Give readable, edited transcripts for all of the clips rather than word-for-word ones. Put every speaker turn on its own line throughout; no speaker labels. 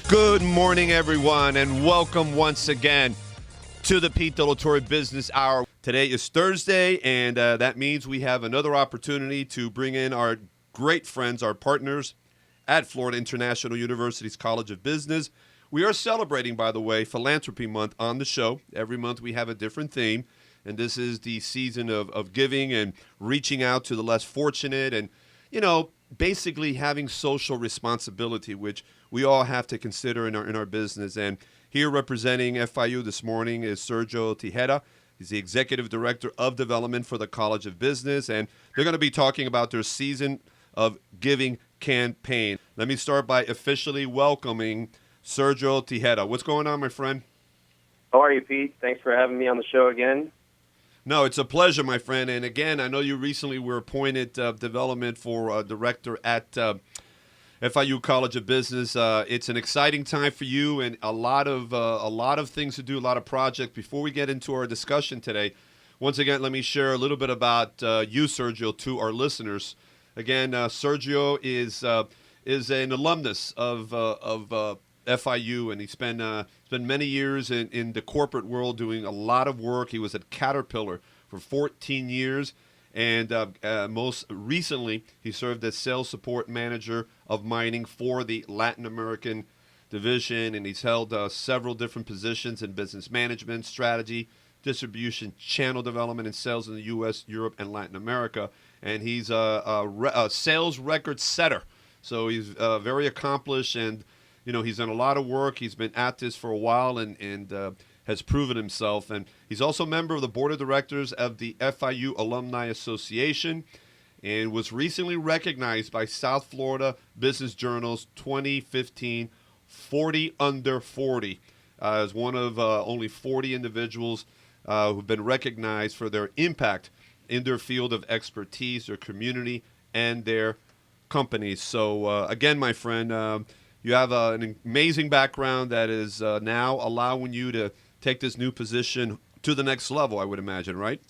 Good morning, everyone, and welcome once again to the Torre Business Hour. Today is Thursday, and that means we have another opportunity to bring in our great friends, our partners at Florida International University's College of Business. We are celebrating, by the way, Philanthropy Month on the show. Every month we have a different theme, and this is the season of giving and reaching out to the less fortunate and, basically having social responsibility, which we all have to consider in our business. And here representing FIU this morning is Sergio Tigera. He's the Executive Director of Development for the College of Business, and they're going to be talking about their season of giving campaign. Let me start by officially welcoming Sergio Tigera. What's going on, my friend?
How are you, Pete? Thanks for having me on the show again.
No, it's a pleasure, my friend. And again, I know you recently were appointed development for director at FIU College of Business. It's an exciting time for you, and a lot of things to do, a lot of projects. Before we get into our discussion today, once again, let me share a little bit about you, Sergio, to our listeners. Again, Sergio is an alumnus of FIU, and he spent many years in the corporate world doing a lot of work. He was at Caterpillar for 14 years, and most recently he served as sales support manager of mining for the Latin American division, and he's held several different positions in business management, strategy, distribution, channel development, and sales in the U.S., Europe, and Latin America. And he's a sales record setter, so he's very accomplished, and he's done a lot of work. He's been at this for a while and has proven himself. And he's also a member of the board of directors of the FIU Alumni Association and was recently recognized by South Florida Business Journal's 2015 40 Under 40 as one of only 40 individuals who've been recognized for their impact in their field of expertise, their community, and their companies. So, again, my friend, you have an amazing background that is now allowing you to take this new position to the next level, I would imagine, right?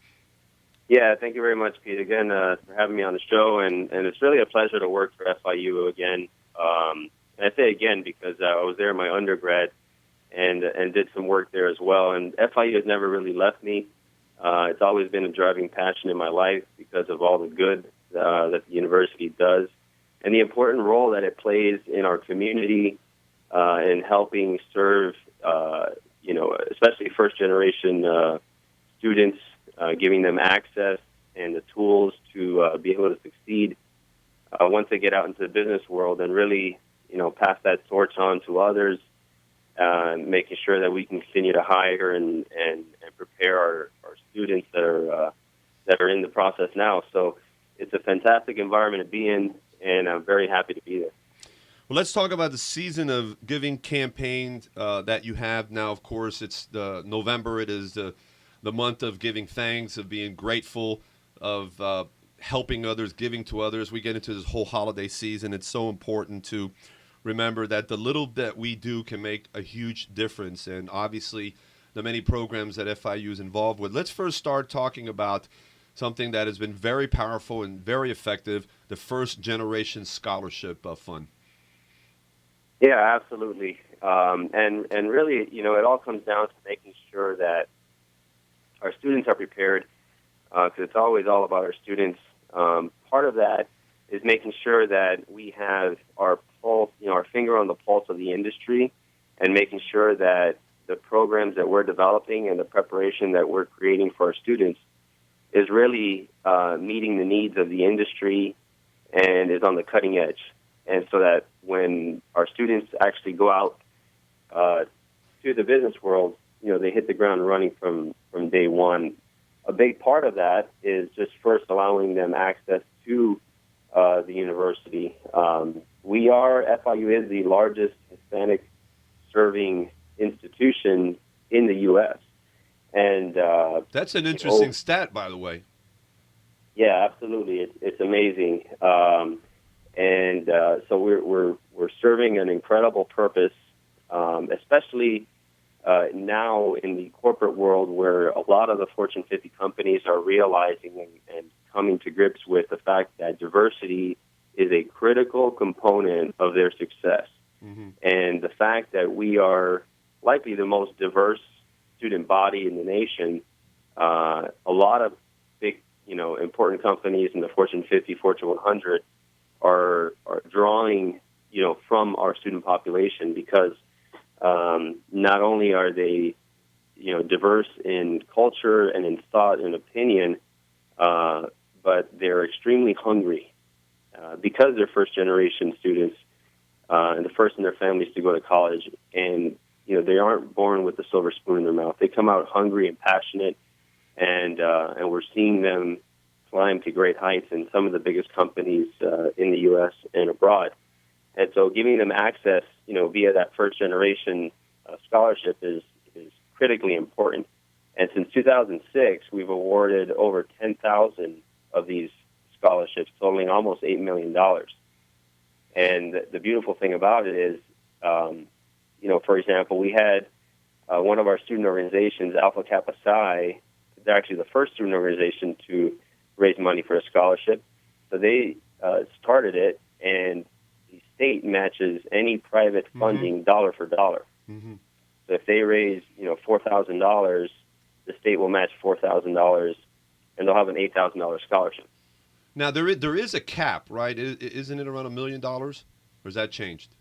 Yeah, thank you very much, Pete, again, for having me on the show. And it's really a pleasure to work for FIU again. And I say again because I was there in my undergrad and did some work there as well. And FIU has never really left me. It's always been a driving passion in my life because of all the good that the university does, and the important role that it plays in our community in helping serve, especially first-generation students, giving them access and the tools to be able to succeed once they get out into the business world, and really, pass that torch on to others, making sure that we can continue to hire and prepare our students that are in the process now. So it's a fantastic environment to be in, and I'm very happy to be there.
Well, let's talk about the season of giving campaign that you have now. Of course, it's November. It is the month of giving thanks, of being grateful, of helping others, giving to others. We get into this whole holiday season. It's so important to remember that the little that we do can make a huge difference, and obviously the many programs that FIU is involved with. Let's first start talking about something that has been very powerful and very effective, the First Generation Scholarship Fund.
Yeah, absolutely. And really, it all comes down to making sure that our students are prepared, because it's always all about our students. Part of that is making sure that we have our pulse, our finger on the pulse of the industry, and making sure that the programs that we're developing and the preparation that we're creating for our students is really meeting the needs of the industry and is on the cutting edge. And so that when our students actually go out to the business world, they hit the ground running from day one. A big part of that is just first allowing them access to the university. FIU is the largest Hispanic serving institution in the U.S. And
that's an interesting stat, by the way.
Yeah, absolutely. It's amazing. So we're serving an incredible purpose, especially now in the corporate world, where a lot of the Fortune 50 companies are realizing and coming to grips with the fact that diversity is a critical component of their success. And the fact that we are likely the most diverse student body in the nation, a lot of big, important companies in the Fortune 50, Fortune 100 are drawing, from our student population because not only are they, diverse in culture and in thought and opinion, but they're extremely hungry because they're first-generation students and the first in their families to go to college. And, they aren't born with a silver spoon in their mouth. They come out hungry and passionate, and we're seeing them climb to great heights in some of the biggest companies in the U.S. and abroad. And so giving them access, via that first-generation scholarship is critically important. And since 2006, we've awarded over 10,000 of these scholarships, totaling almost $8 million. And the beautiful thing about it is, for example, we had one of our student organizations, Alpha Kappa Psi. They're actually the first student organization to raise money for a scholarship. So they started it, and the state matches any private funding dollar for dollar. Mm-hmm. So if they raise, $4,000, the state will match $4,000, and they'll have an $8,000 scholarship.
Now there is a cap, right? Isn't it around $1 million, or has that changed?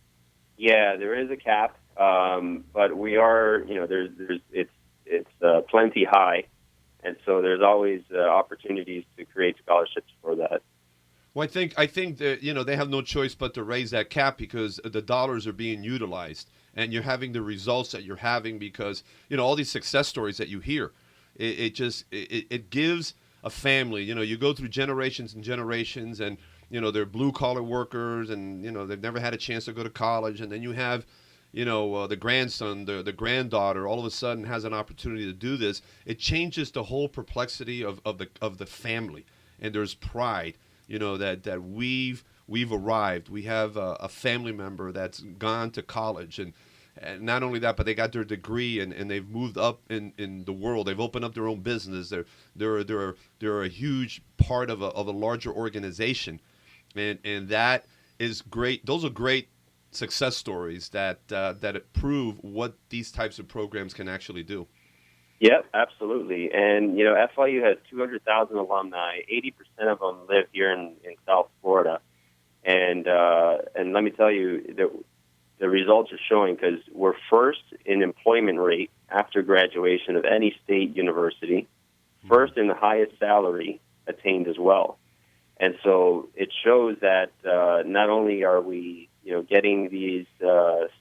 Yeah, there is a cap, but we are, it's plenty high, and so there's always opportunities to create scholarships for that.
Well, I think that they have no choice but to raise that cap because the dollars are being utilized, and you're having the results that you're having because all these success stories that you hear, it gives a family. You go through generations and generations, and they're blue collar workers, and they've never had a chance to go to college, and then you have the grandson, the granddaughter, all of a sudden has an opportunity to do this. It changes the whole perplexity of the family, and there's pride. That we've arrived. We have a family member that's gone to college, and not only that, but they got their degree and they've moved up in the world. They've opened up their own business. They're a huge part of a larger organization, and that is great. Those are great success stories that prove what these types of programs can actually do.
Yep, absolutely. And, FIU has 200,000 alumni. 80% of them live here in South Florida. And let me tell you, the results are showing because we're first in employment rate after graduation of any state university, first in the highest salary attained as well. And so it shows that not only are we, getting these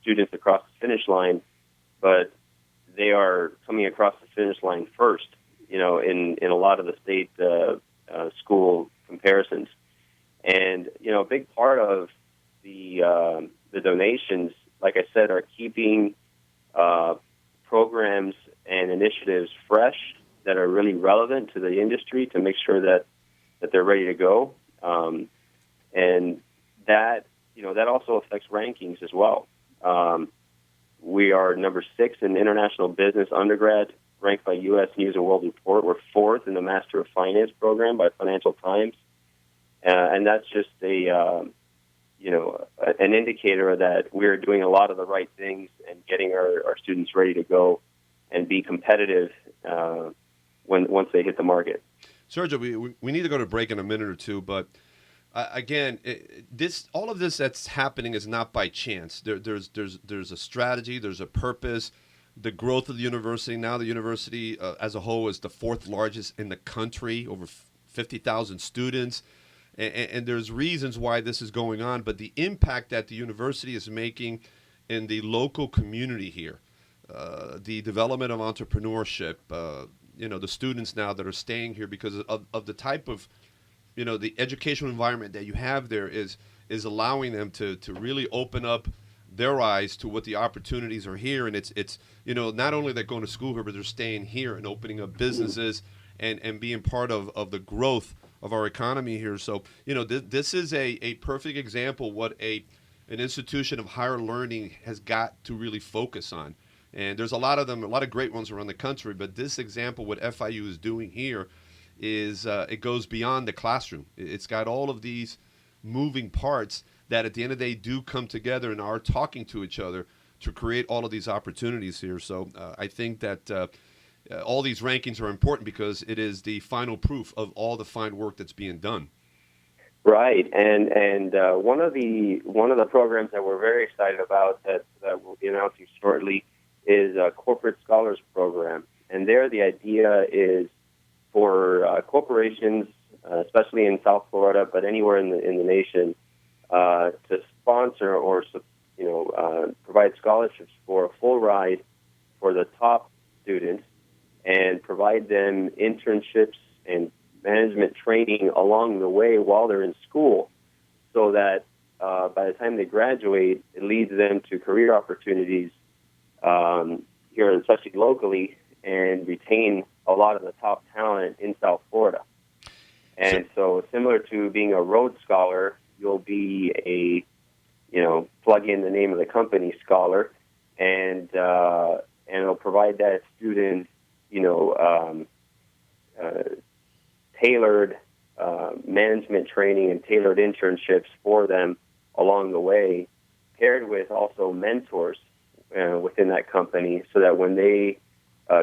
students across the finish line, but they are coming across the finish line first, in a lot of the state school comparisons. And, a big part of the donations, like I said, are keeping programs and initiatives fresh that are really relevant to the industry to make sure that they're ready to go. And that, that also affects rankings as well. We are number 6 in international business undergrad, ranked by U.S. News and World Report. We're 4th in the Master of Finance program by Financial Times. And that's just an indicator that we're doing a lot of the right things and getting our students ready to go and be competitive once they hit the market.
Sergio, we need to go to break in a minute or two, but again, all of this that's happening is not by chance. There's a strategy, there's a purpose. The growth of the university, now the university as a whole is the 4th largest in the country, over 50,000 students. And there's reasons why this is going on, but the impact that the university is making in the local community here, the development of entrepreneurship, the students now that are staying here because of the type of the educational environment that you have there is allowing them to really open up their eyes to what the opportunities are here. And it's not only they're going to school here, but they're staying here and opening up businesses and being part of the growth of our economy here. So, this is a perfect example what an institution of higher learning has got to really focus on. And there's a lot of them, a lot of great ones around the country, but this example, what FIU is doing here, is it goes beyond the classroom. It's got all of these moving parts that at the end of the day do come together and are talking to each other to create all of these opportunities here. So I think that all these rankings are important because it is the final proof of all the fine work that's being done.
Right, and one of the programs that we're very excited about that we'll be announcing shortly is a corporate scholars program, and there the idea is for corporations, especially in South Florida, but anywhere in the nation, to sponsor or provide scholarships for a full ride for the top students and provide them internships and management training along the way while they're in school, so that by the time they graduate, it leads them to career opportunities here, especially locally, and retain a lot of the top talent in South Florida. And so similar to being a Rhodes Scholar, you'll be a, plug in the name of the company, scholar, and it'll provide that student, tailored management training and tailored internships for them along the way, paired with also mentors within that company, so that when they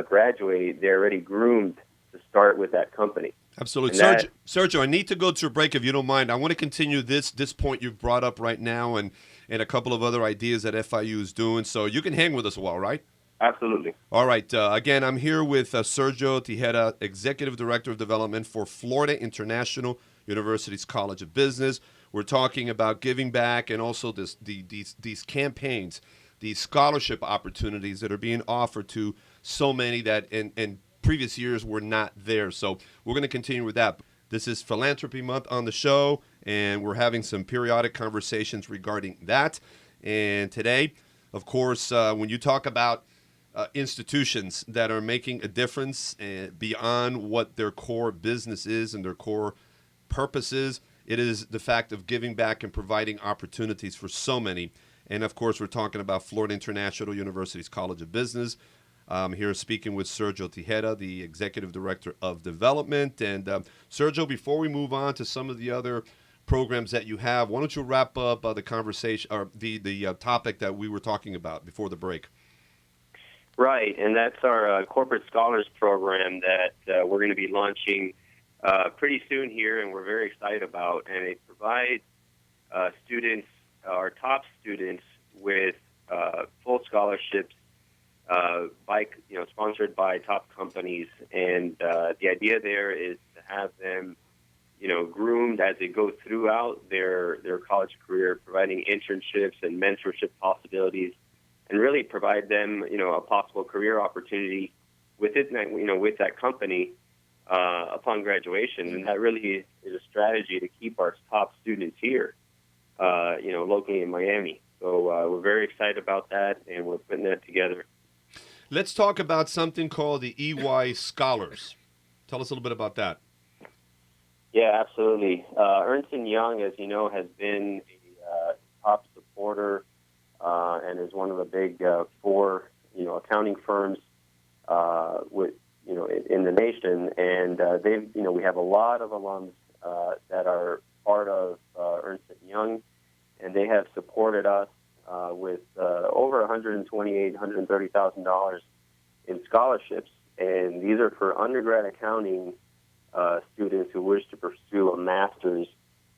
graduate, they're already groomed to start with that company.
Absolutely. Sergio, I need to go to a break if you don't mind. I want to continue this point you've brought up right now and a couple of other ideas that FIU is doing. So you can hang with us a while, right?
Absolutely.
All right. Again, I'm here with Sergio Tigera, Executive Director of Development for Florida International University's College of Business. We're talking about giving back and also these campaigns, these scholarship opportunities that are being offered to so many that in previous years were not there. So we're going to continue with that. This is Philanthropy Month on the show, and we're having some periodic conversations regarding that. And today, of course, when you talk about institutions that are making a difference beyond what their core business is and their core purpose is, it is the fact of giving back and providing opportunities for so many. And, of course, we're talking about Florida International University's College of Business. Here speaking with Sergio Tigera, the Executive Director of Development. And Sergio, before we move on to some of the other programs that you have, why don't you wrap up the conversation or the topic that we were talking about before the break?
Right, and that's our Corporate Scholars Program that we're going to be launching pretty soon here, and we're very excited about. And it provides students, our top students, with full scholarships sponsored by top companies. And the idea there is to have them, groomed as they go throughout their college career, providing internships and mentorship possibilities, and really provide them, a possible career opportunity within that, with that company upon graduation. And that really is a strategy to keep our top students here, locally in Miami. So we're very excited about that, and we're putting that together.
Let's talk about something called the EY Scholars. Tell us a little bit about that.
Yeah, absolutely. Ernst & Young, as you know, has been a top supporter and is one of the big four, accounting firms in the nation. And we have a lot of alums that are part of Ernst & Young, and they have supported us with over $130,000 in scholarships, and these are for undergrad accounting students who wish to pursue a master's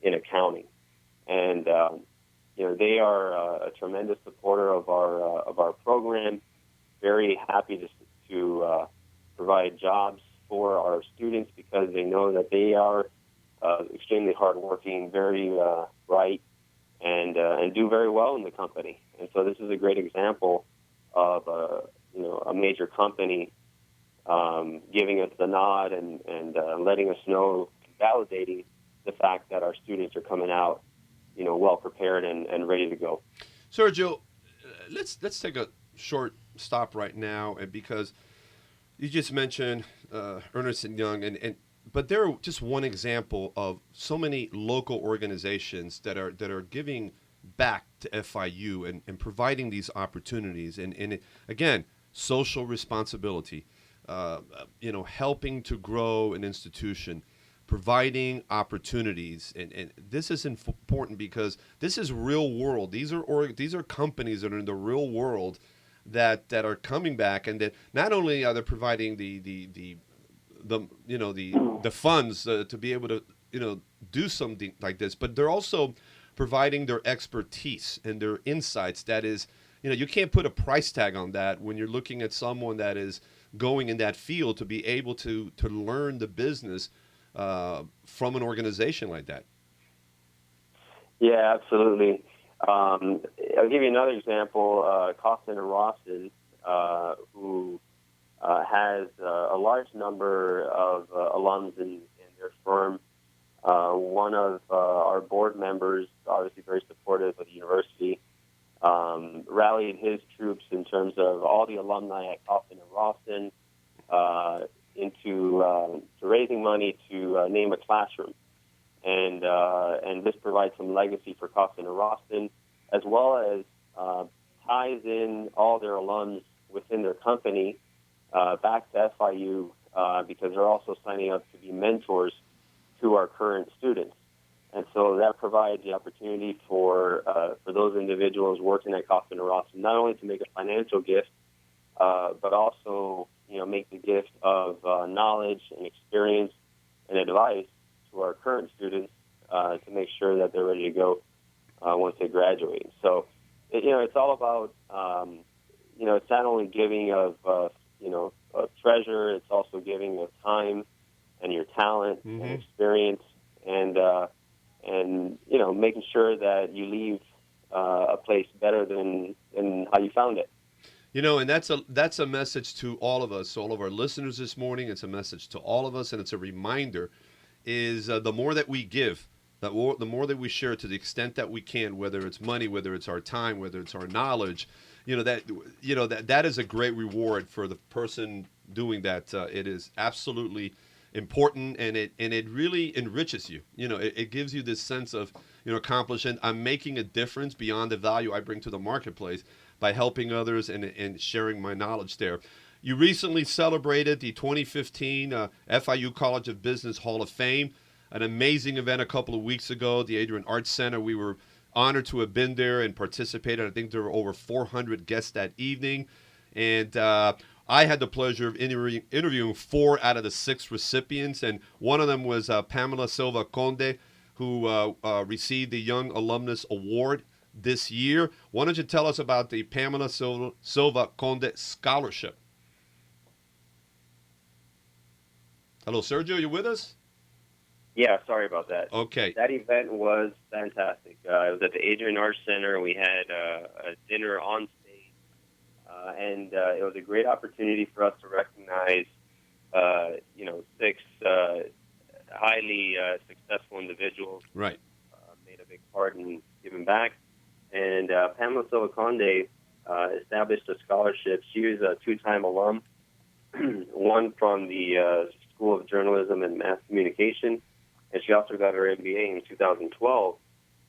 in accounting. And they are a tremendous supporter of our program. Very happy to provide jobs for our students because they know that they are extremely hardworking, very bright, and do very well in the company. And so this is a great example of a major company giving us the nod and letting us know, validating the fact that our students are coming out, well prepared and ready to go.
Sergio, let's take a short stop right now, and because you just mentioned Ernst & Young, but they're just one example of so many local organizations that are giving back to FIU and providing these opportunities. And again, social responsibility, helping to grow an institution, providing opportunities, and this is important because this is real world. These are companies that are in the real world that are coming back, and that not only are they providing the funds to be able to do something like this, but they're also providing their expertise and their insights. That is, you can't put a price tag on that when you're looking at someone that is going in that field to be able to learn the business from an organization like that.
Yeah, absolutely. I'll give you another example. Costin and Rawson, who has a large number of alums in their firm. One of our board members, obviously very supportive of the university, rallied his troops in terms of all the alumni at Costin and Rawson into raising money to name a classroom. And this provides some legacy for Costin and Rawson, as well as ties in all their alums within their company back to FIU because they're also signing up to be mentors to our current students. And so that provides the opportunity for those individuals working at Costin and Rawson not only to make a financial gift, but also make the gift of knowledge and experience and advice to our current students to make sure that they're ready to go once they graduate. So, it's all about, it's not only giving of treasure, it's also giving of time and your talent and experience and making sure that you leave a place better than how you found it.
And that's a message to all of us, all of our listeners this morning. It's a message to all of us, and it's a reminder, is the more that we give, the more that we share to the extent that we can, whether it's money, whether it's our time, whether it's our knowledge, that is a great reward for the person doing that. It is absolutely important, and it really enriches you. It gives you this sense of accomplishment. I'm making a difference beyond the value I bring to the marketplace by helping others and sharing my knowledge there. You recently celebrated the 2015 FIU College of Business Hall of Fame, an amazing event a couple of weeks ago, the Adrian Arts Center. We were honored to have been there and participated. I think there were over 400 guests that evening. And I had the pleasure of interviewing 4 out of the 6 recipients, and one of them was Pamela Silva Conde, who received the Young Alumnus Award this year. Why don't you tell us about the Pamela Silva Conde Scholarship? Hello, Sergio, you with us?
Yeah, sorry about that.
Okay.
That event was fantastic. It was at the Adrian Arts Center. We had a dinner on stage, and it was a great opportunity for us to recognize, 6 highly successful individuals.
Right.
Made a big part in giving back. And Pamela Silva Conde established a scholarship. She was a 2-time alum, one from the School of Journalism and Mass Communication, and she also got her MBA in 2012.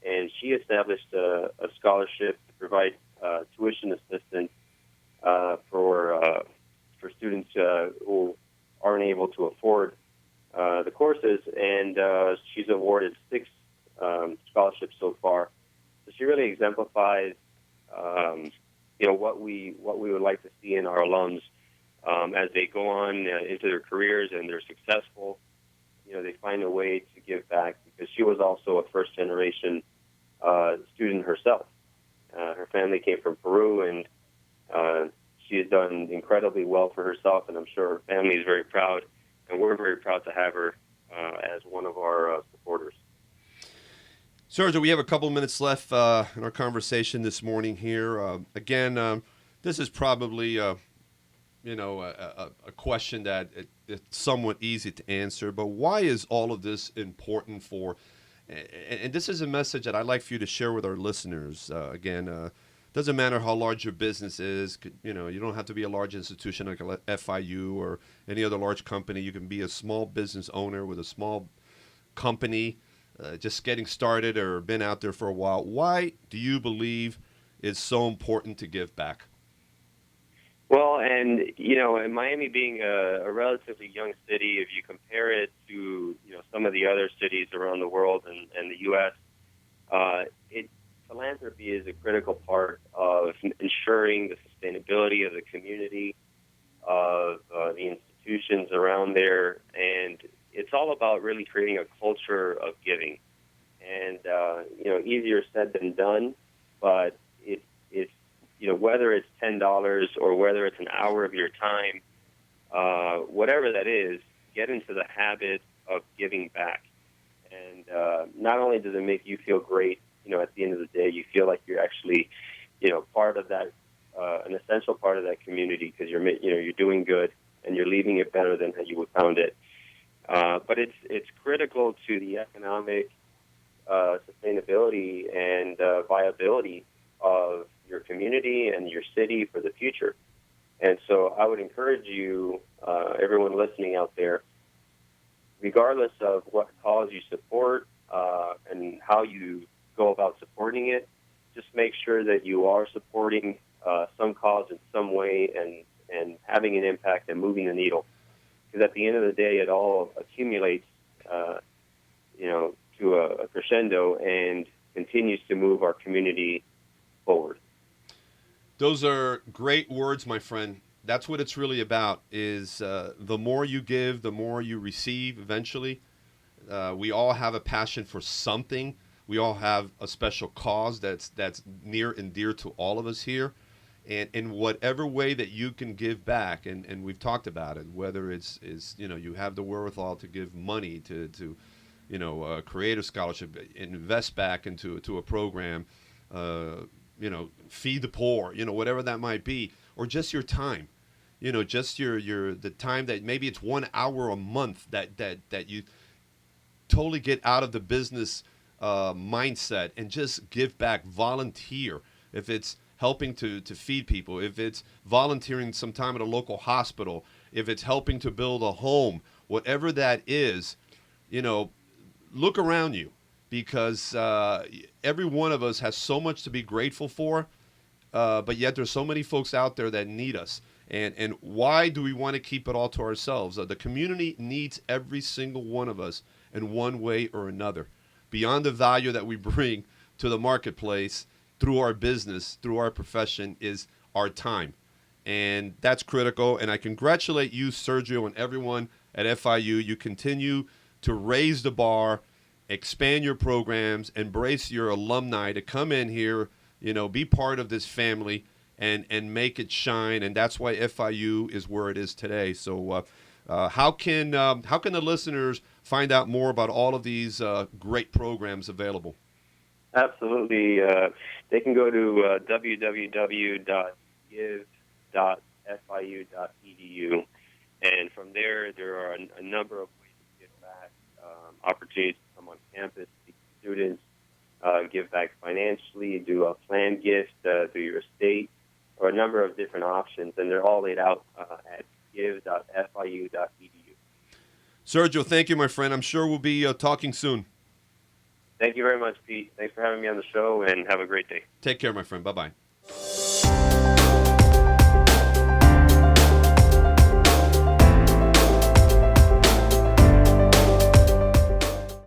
And she established a scholarship to provide tuition assistance for students who aren't able to afford the courses. And she's awarded 6 scholarships so far. So she really exemplifies, what we would like to see in our alums as they go on into their careers and they're successful. They find a way to give back, because she was also a first-generation student herself. Her family came from Peru, and she has done incredibly well for herself, and I'm sure her family is very proud, and we're very proud to have her as one of our supporters.
Sergio, we have a couple of minutes left in our conversation this morning here. Again, this is probably a question that it's somewhat easy to answer, but why is all of this important for, and this is a message that I'd like for you to share with our listeners. Doesn't matter how large your business is. You don't have to be a large institution like FIU or any other large company. You can be a small business owner with a small company, just getting started or been out there for a while. Why do you believe it's so important to give back?
Well, and in Miami being a relatively young city, if you compare it to some of the other cities around the world and the U.S., philanthropy is a critical part of ensuring the sustainability of the community, of the institutions around there, and it's all about really creating a culture of giving. And easier said than done, but it's whether it's $10 or whether it's an hour of your time, whatever that is, get into the habit of giving back. And not only does it make you feel great, at the end of the day, you feel like you're actually, part of that, an essential part of that community because you're doing good and you're leaving it better than how you would found it. But it's critical to the economic sustainability and viability of your community and your city for the future. And so I would encourage you, everyone listening out there, regardless of what cause you support and how you go about supporting it, just make sure that you are supporting some cause in some way and having an impact and moving the needle. Because at the end of the day, it all accumulates, to a crescendo and continues to move our community forward.
Those are great words, my friend. That's what it's really about, is the more you give, the more you receive eventually. We all have a passion for something. We all have a special cause that's near and dear to all of us here. And in whatever way that you can give back, and we've talked about it, whether it's you have the wherewithal to give money to a creative scholarship, invest back into a program, feed the poor, whatever that might be, or just your time, just the time that maybe it's 1 hour a month that you totally get out of the business mindset and just give back, volunteer. If it's helping to feed people, if it's volunteering some time at a local hospital, if it's helping to build a home, whatever that is, look around you, because every one of us has so much to be grateful for, but yet there's so many folks out there that need us. And why do we want to keep it all to ourselves? The community needs every single one of us in one way or another. Beyond the value that we bring to the marketplace through our business, through our profession, is our time. And that's critical. And I congratulate you, Sergio, and everyone at FIU. You continue to raise the bar, expand your programs, embrace your alumni to come in here, be part of this family and make it shine. And that's why FIU is where it is today. So how can the listeners find out more about all of these great programs available?
Absolutely. They can go to www.give.fiu.edu. And from there are a number of ways to give back, opportunities to come on campus, speak to students, give back financially, do a planned gift through your estate, or a number of different options. And they're all laid out at give.fiu.edu.
Sergio, thank you, my friend. I'm sure we'll be talking soon.
Thank you very much, Pete. Thanks for having me on the show, and have a great day.
Take care, my friend. Bye-bye.